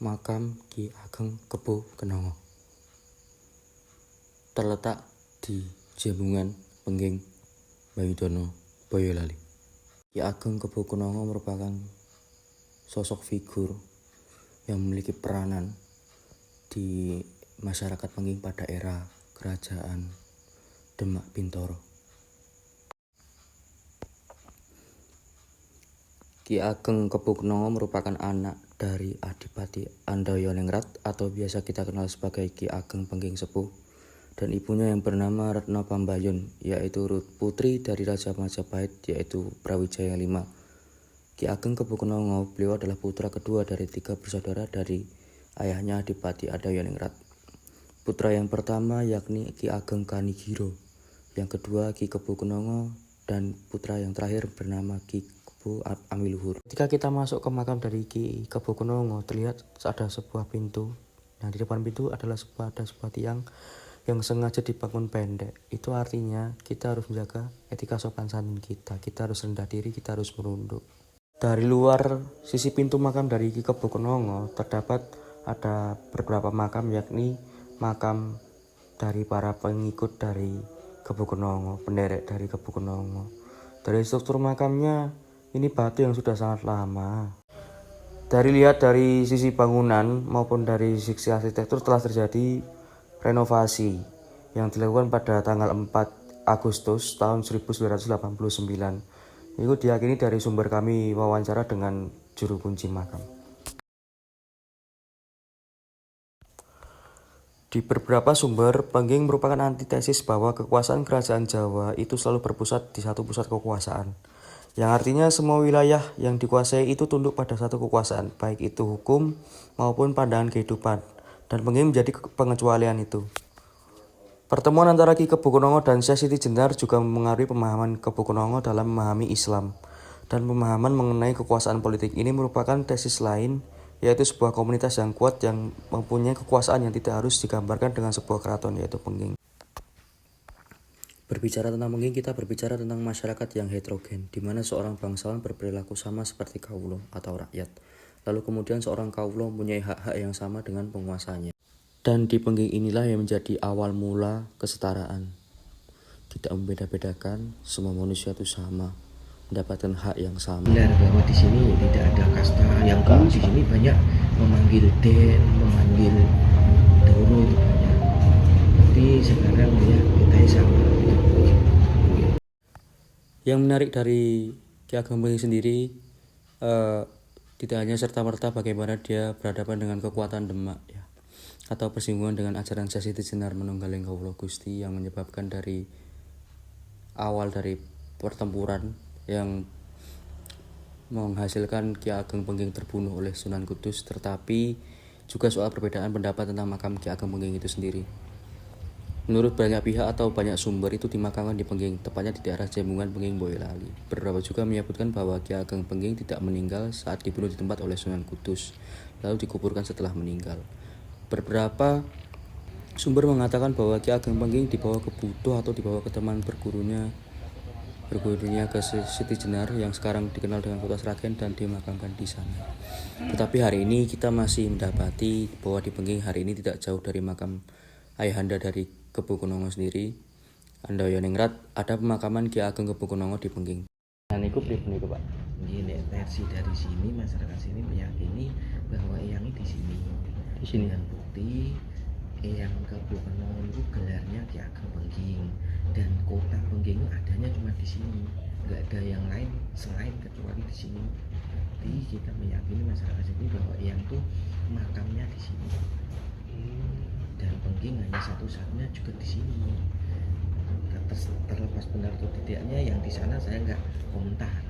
Makam Ki Ageng Kebo Kenongo terletak di Jembungan Pengging, Bayudono, Boyolali. Ki Ageng Kebo Kenongo merupakan sosok figur yang memiliki peranan di masyarakat Pengging pada era Kerajaan Demak Bintoro. Ki Ageng Kebo Kenongo merupakan anak dari Adipati Andayoningrat atau biasa kita kenal sebagai Ki Ageng Pengging Sepuh, dan ibunya yang bernama Retno Pambayun, yaitu putri dari Raja Majapahit yaitu Brawijaya V. Ki Ageng Kebo Kenongo, beliau adalah putra kedua dari 3 bersaudara dari ayahnya Adipati Andayoningrat. Putra yang pertama yakni Ki Ageng Kanigiro, yang kedua Ki Kebo Kenongo, dan putra yang terakhir bernama Ki Kebo Amiluhur. Ketika kita masuk ke makam dari Ki Kebo Kenongo, terlihat ada sebuah pintu. Nah, di depan pintu adalah sebuah tiang yang sengaja dibangun pendek. Itu artinya kita harus menjaga etika sopan santun kita. Kita harus rendah diri, kita harus merunduk. Dari luar sisi pintu makam dari Ki Kebo Kenongo terdapat ada beberapa makam, yakni makam dari para pengikut dari Kebo Kenongo, penderek dari Kebo Kenongo. Dari struktur makamnya, ini batu yang sudah sangat lama. Lihat dari sisi bangunan maupun dari sisi arsitektur telah terjadi renovasi yang dilakukan pada tanggal 4 Agustus tahun 1989. Itu diyakini dari sumber kami wawancara dengan juru kunci makam. Di beberapa sumber, Pengging merupakan antitesis bahwa kekuasaan kerajaan Jawa itu selalu berpusat di satu pusat kekuasaan, yang artinya semua wilayah yang dikuasai itu tunduk pada satu kekuasaan, baik itu hukum maupun pandangan kehidupan, dan Pengging menjadi pengecualian itu. Pertemuan antara Ki Kebo Kenongo dan Syekh Siti Jenar juga mempengaruhi pemahaman Kebo Kenongo dalam memahami Islam, dan pemahaman mengenai kekuasaan politik ini merupakan tesis lain, yaitu sebuah komunitas yang kuat yang mempunyai kekuasaan yang tidak harus digambarkan dengan sebuah keraton, yaitu Pengging. Berbicara tentang Pengging, kita berbicara tentang masyarakat yang heterogen, di mana seorang bangsawan berperilaku sama seperti kaulo atau rakyat. Lalu kemudian seorang kaulo mempunyai hak-hak yang sama dengan penguasanya. Dan di Pengging inilah yang menjadi awal mula kesetaraan. Tidak membeda-bedakan, semua manusia itu sama, mendapatkan hak yang sama. Benar bahwa di sini tidak ada kasta. Yang dulu di sini banyak memanggil Den, memanggil Doro itu banyak. Tapi sekarang ya kita sama. Yang menarik dari Ki Ageng Pengging sendiri tidak hanya serta-merta bagaimana dia berhadapan dengan kekuatan Demak, ya, atau persinggungan dengan ajaran Syekh Siti Jenar Manunggaling Kawula Gusti, yang menyebabkan dari awal dari pertempuran yang menghasilkan Ki Ageng Pengging terbunuh oleh Sunan Kudus, tetapi juga soal perbedaan pendapat tentang makam Ki Ageng Pengging itu sendiri. Menurut banyak pihak atau banyak sumber, itu dimakamkan di Pengging, tepatnya di daerah Jembungan Pengging, Boyolali. Beberapa juga menyebutkan bahwa Ki Ageng Pengging tidak meninggal saat dibunuh di tempat oleh Sunan Kudus, lalu dikuburkan setelah meninggal. Beberapa sumber mengatakan bahwa Ki Ageng Pengging dibawa ke Butuh atau dibawa ke teman bergurunya ke Siti Jenar yang sekarang dikenal dengan Kota Sragen, dan dimakamkan di sana. Tetapi hari ini kita masih mendapati bahwa di Pengging hari ini tidak jauh dari makam ayahanda dari Kebo Kenongo sendiri, Andayoningrat, ada pemakaman Ki Ageng Kebo Kenongo di Pengging. Dan itu pripun itu, Pak? Ini versi dari sini, masyarakat sini meyakini bahwa Eyang di sini. Di sini. Dengan bukti Eyang Kebo Kenongo itu gelarnya Ki Ageng Pengging, dan kota Pengging adanya cuma di sini, nggak ada yang lain selain kecuali di sini. Jadi kita meyakini masyarakat sini bahwa Eyang itu makamnya di sini, dan Pengging hanya satu-satunya juga di sini. Terlepas benar atau tidaknya yang di sana saya nggak komentar.